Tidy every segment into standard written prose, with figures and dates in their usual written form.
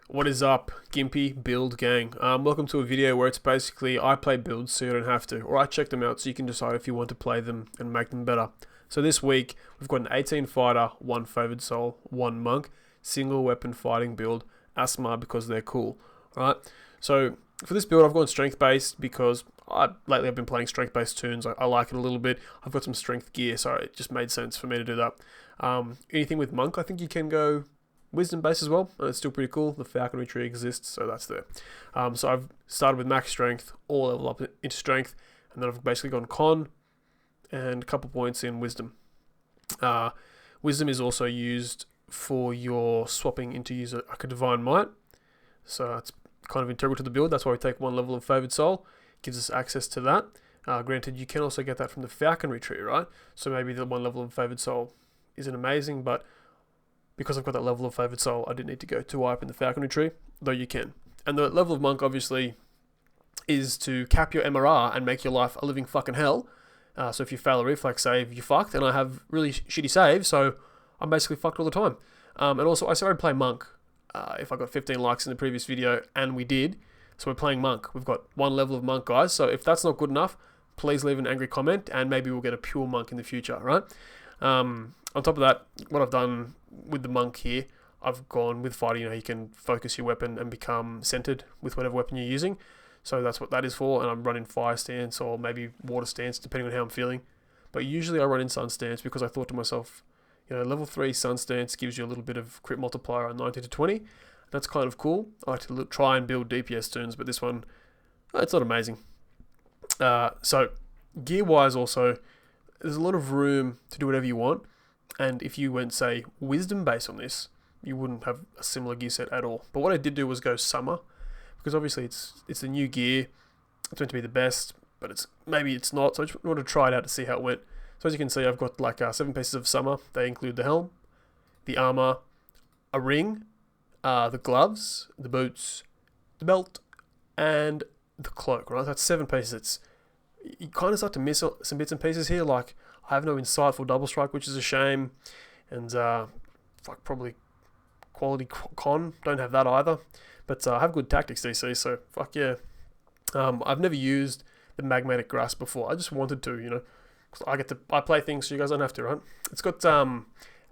What is up, Gimpy build gang? Welcome to a video where it's basically I play builds so you don't have to, or I check them out so you can decide if you want to play them and make them better. So this week we've got an 18 fighter, 1 favored soul, 1 monk, single weapon fighting build, Asthma because they're cool. Alright, so for this build I've gone strength based because lately I've been playing strength based tunes. I like it a little bit. I've got some strength gear, so it just made sense for me to do that. Anything with monk, I think you can go wisdom base as well, and it's still pretty cool. The falconry tree exists, so that's there. So I've started with max strength, all level up into strength, and then I've basically gone con and a couple points in wisdom. Wisdom is also used for your swapping into use like a divine might, so it's kind of integral to the build. That's why we take 1 level of favored soul. It gives us access to that. Granted, you can also get that from the falconry tree, right? So maybe the 1 level of favored soul isn't amazing, but because I've got that level of favored soul, I didn't need to go too high up in the falconry tree, though you can. And the level of monk obviously is to cap your MRR and make your life a living fucking hell. So if you fail a reflex save, you're fucked, and I have really shitty saves, so I'm basically fucked all the time. And also, I said I'd play monk if I got 15 likes in the previous video, and we did. So we're playing monk. We've got 1 level of monk, guys. So if that's not good enough, please leave an angry comment, and maybe we'll get a pure monk in the future, right? On top of that, what I've done with the monk here, I've gone with fighting. You can focus your weapon and become centered with whatever weapon you're using. So that's what that is for, and I'm running fire stance or maybe water stance, depending on how I'm feeling. But usually I run in sun stance because I thought to myself, level 3 sun stance gives you a little bit of crit multiplier on 19 to 20. That's kind of cool. I like to try and build DPS tunes, but this one, it's not amazing. So gear-wise also, there's a lot of room to do whatever you want. And if you went, say, wisdom base on this, you wouldn't have a similar gear set at all. But what I did do was go summer, because obviously it's the new gear. It's meant to be the best, but maybe it's not. So I just want to try it out to see how it went. So as you can see, I've got like 7 pieces of summer. They include the helm, the armor, a ring, the gloves, the boots, the belt, and the cloak. Right, that's 7 pieces. You kind of start to miss some bits and pieces here, like I have no insightful double strike, which is a shame, and probably quality con, don't have that either, but I have good tactics DC, so fuck yeah. I've never used the magmatic grasp before. I just wanted to, because I play things so you guys don't have to, right? It's got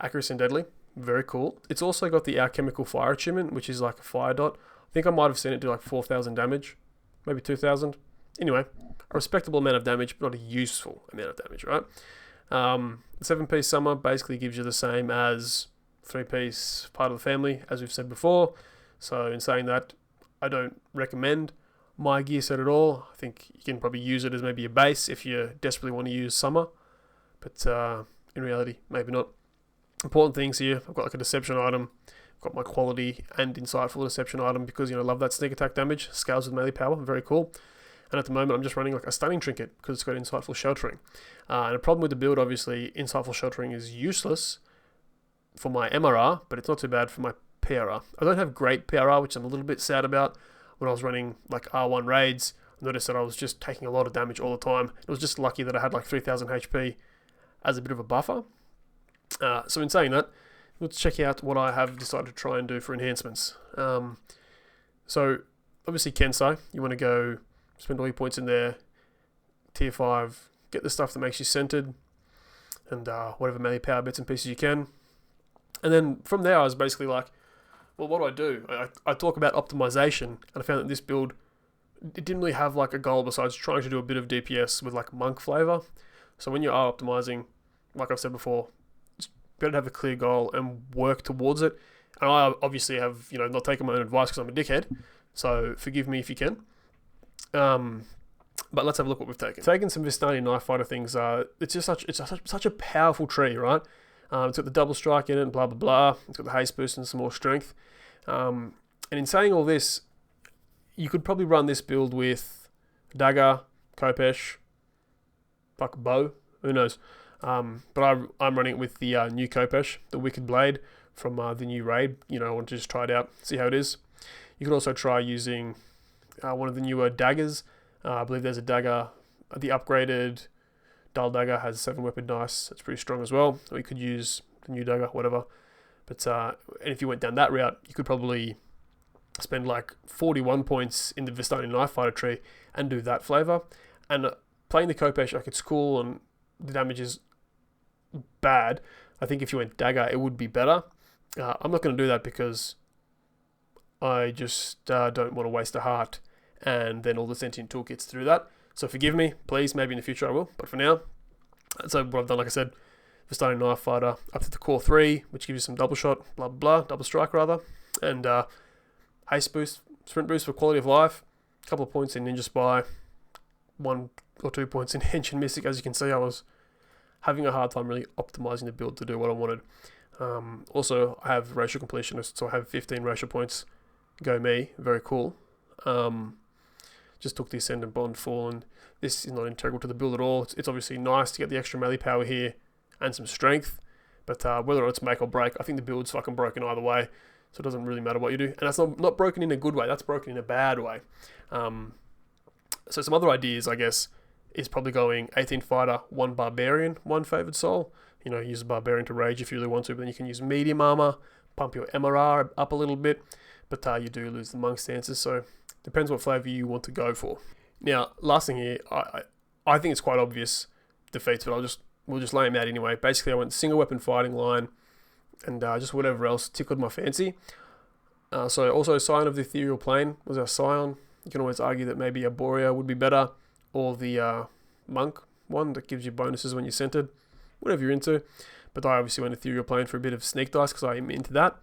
accuracy and deadly, very cool. It's also got the alchemical fire achievement, which is like a fire dot. I think I might have seen it do like 4,000 damage, maybe 2,000. Anyway, a respectable amount of damage, but not a useful amount of damage, right? The 7-piece summer basically gives you the same as 3-piece part of the family, as we've said before. So in saying that, I don't recommend my gear set at all. I think you can probably use it as maybe a base if you desperately want to use summer, but in reality, maybe not. Important things here, I've got like a deception item, I've got my quality and insightful deception item because, I love that sneak attack damage, scales with melee power, very cool. And at the moment, I'm just running like a stunning trinket because it's got insightful sheltering. And a problem with the build, obviously, insightful sheltering is useless for my MRR, but it's not too bad for my PRR. I don't have great PRR, which I'm a little bit sad about. When I was running like R1 raids, I noticed that I was just taking a lot of damage all the time. It was just lucky that I had like 3,000 HP as a bit of a buffer. So in saying that, let's check out what I have decided to try and do for enhancements. So obviously Kensai, you want to go spend all your points in there, tier 5, get the stuff that makes you centered, and whatever melee power bits and pieces you can. And then from there I was basically like, well, what do? I talk about optimization, and I found that this build, it didn't really have like a goal besides trying to do a bit of DPS with like monk flavor. So when you are optimizing, like I've said before, it's better to have a clear goal and work towards it. And I obviously have, not taken my own advice because I'm a dickhead, so forgive me if you can. But let's have a look what we've taken. Taken some Vistani knife fighter things. It's just such a powerful tree, right? It's got the double strike in it, and blah blah blah. It's got the haste boost and some more strength. And in saying all this, you could probably run this build with dagger, khopesh, fuck bow, who knows? But I'm running it with the new khopesh, the wicked blade from the new raid. I want to just try it out, see how it is. You could also try using one of the newer daggers. I believe there's a dagger, the upgraded dull dagger has 7 weapon dice. That's pretty strong as well. Or you could use the new dagger, whatever. But and if you went down that route, you could probably spend like 41 points in the Vistani Knife Fighter tree and do that flavor. And playing the khopesh, like, it's cool and the damage is bad. I think if you went dagger, it would be better. I'm not going to do that because I just don't want to waste a heart and then all the sentient toolkits to do that. So forgive me, please. Maybe in the future I will. But for now, so what I've done, like I said, Vistani Knife Fighter up to the core 3, which gives you some double shot, blah blah, double strike rather, and haste boost, sprint boost for quality of life, a couple of points in Ninja Spy, 1 or 2 points in Henshin Mystic. As you can see, I was having a hard time really optimizing the build to do what I wanted. Also, I have racial completionist, so I have 15 racial points. Go me, very cool. Just took the Ascendant Bond Fallen. This is not integral to the build at all. It's obviously nice to get the extra melee power here and some strength, but whether it's make or break, I think the build's fucking broken either way, so it doesn't really matter what you do. And that's not broken in a good way, that's broken in a bad way. So some other ideas, I guess, is probably going 18 Fighter, 1 Barbarian, 1 Favoured Soul. You know, use a Barbarian to rage if you really want to, but then you can use medium armor, pump your MRR up a little bit, but you do lose the monk stances, so depends what flavor you want to go for. Now, last thing here, I think it's quite obvious defeats, but we'll just lay them out anyway. Basically, I went single weapon fighting line, and just whatever else tickled my fancy. So also Scion of the Ethereal Plane was our Scion. You can always argue that maybe a Borea would be better, or the Monk one that gives you bonuses when you're centered, whatever you're into. But I obviously went Ethereal Plane for a bit of sneak dice because I am into that.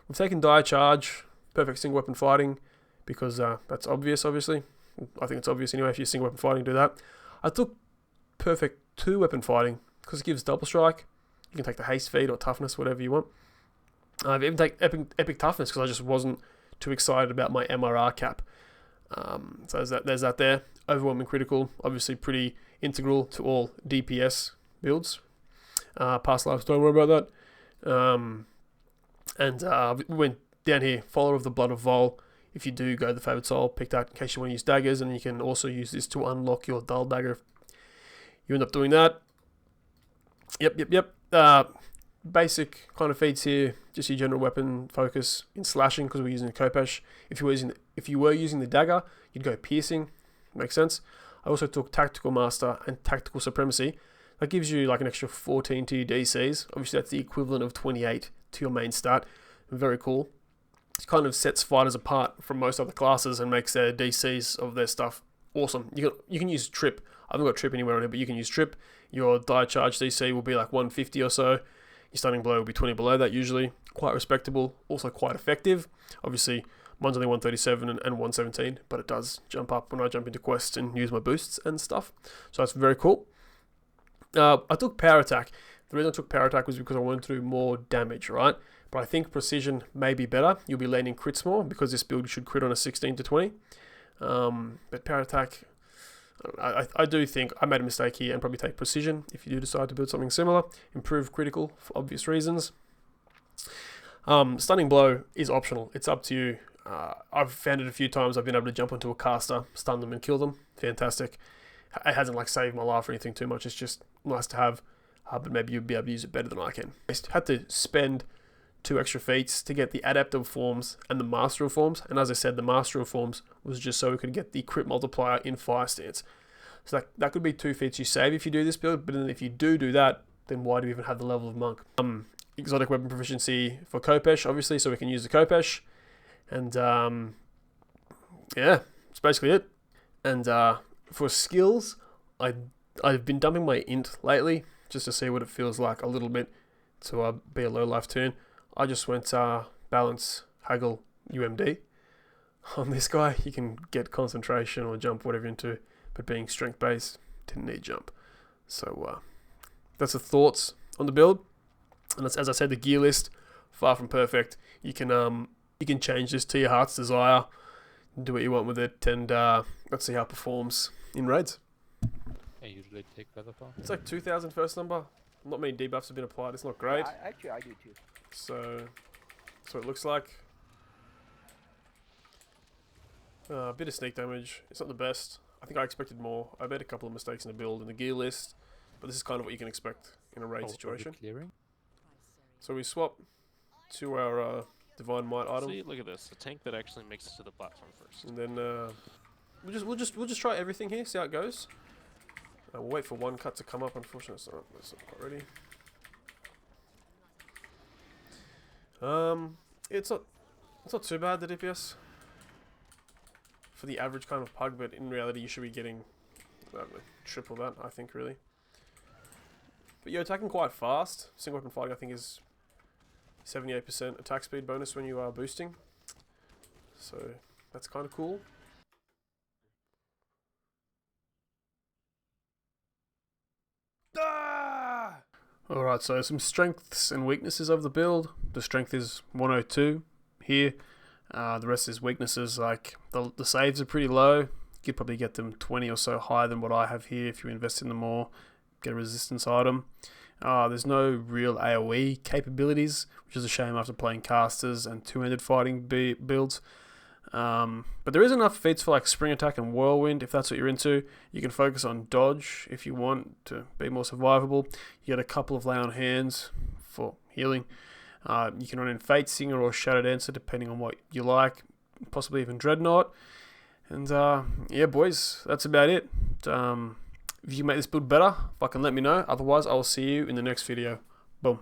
We've taken Dire Charge, perfect single weapon fighting, because that's obvious, obviously. I think it's obvious anyway. If you're single weapon fighting, do that. I took perfect 2 weapon fighting because it gives double strike. You can take the haste feed or toughness, whatever you want. I've even taken epic toughness because I just wasn't too excited about my MRR cap. So there's that there. Overwhelming critical, obviously pretty integral to all DPS builds. Past lives, don't worry about that. And we went down here, Follower of the Blood of Vol. If you do go the Favoured Soul, pick that in case you want to use daggers, and you can also use this to unlock your Dull Dagger. You end up doing that. Yep. Basic kind of feats here, just your general weapon focus in slashing because we're using the khopesh. If you were using the dagger, you'd go piercing. Makes sense. I also took Tactical Master and Tactical Supremacy. That gives you like an extra 14 to your DCs. Obviously, that's the equivalent of 28 to your main stat. Very cool. It kind of sets fighters apart from most other classes and makes their DCs of their stuff awesome. You can use Trip. I haven't got Trip anywhere on it, but you can use Trip. Your Dire Charge DC will be like 150 or so. Your Stunning Blow will be 20 below that usually. Quite respectable. Also quite effective. Obviously, mine's only 137 and 117, but it does jump up when I jump into quests and use my boosts and stuff. So that's very cool. I took Power Attack. The reason I took Power Attack was because I wanted to do more damage, right? But I think Precision may be better. You'll be landing crits more because this build should crit on a 16 to 20. But Power Attack, I do think I made a mistake here and probably take Precision if you do decide to build something similar. Improve Critical for obvious reasons. Stunning Blow is optional. It's up to you. I've found it a few times. I've been able to jump onto a caster, stun them and kill them. Fantastic. It hasn't like saved my life or anything too much. It's just nice to have. But maybe you'll be able to use it better than I can. I had to spend 2 extra feats to get the Adept of Forms and the Master of Forms. And as I said, the Master of Forms was just so we could get the crit multiplier in Fire Stance. So that could be 2 feats you save if you do this build. But then if you do that, then why do we even have the level of Monk? Exotic weapon proficiency for khopesh, obviously, so we can use the khopesh. And yeah, that's basically it. And for skills, I've been dumping my int lately just to see what it feels like a little bit to be a low life turn. I just went balance, haggle, UMD. On this guy, you can get concentration or jump, whatever you're into, but being strength based, didn't need jump. So that's the thoughts on the build. And as I said, the gear list, far from perfect. You can change this to your heart's desire, do what you want with it, and let's see how it performs in raids. I usually take Featherfall. It's like 2,000 first number. Not many debuffs have been applied. It's not great. Actually, I do too. So it looks like. A bit of sneak damage. It's not the best. I think I expected more. I made a couple of mistakes in the build and the gear list, but this is kind of what you can expect in a raid situation. Clearing? So we swap to our Divine Might item. See, look at this. A tank that actually makes it to the platform first. And then we'll just try everything here. See how it goes. We'll wait for one cut to come up. Unfortunately, it's not quite ready. It's not too bad, the DPS for the average kind of pug, but in reality you should be getting triple that, I think, really. But you're attacking quite fast. Single weapon fighting, I think, is 78% attack speed bonus when you are boosting, so that's kind of cool. Alright, so some strengths and weaknesses of the build. The strength is 102 here. The rest is weaknesses, like the saves are pretty low. You could probably get them 20 or so higher than what I have here if you invest in them more. Get a resistance item. There's no real AoE capabilities, which is a shame after playing casters and two-handed fighting builds. But there is enough feats for like Spring Attack and Whirlwind if that's what you're into. You can focus on Dodge if you want to be more survivable. You get a couple of Lay on Hands for healing. You can run in Fate Singer or Shadow Dancer depending on what you like, possibly even Dreadnought. And yeah, boys, that's about it. If you can make this build better, fucking let me know. Otherwise, I will see you in the next video. Boom.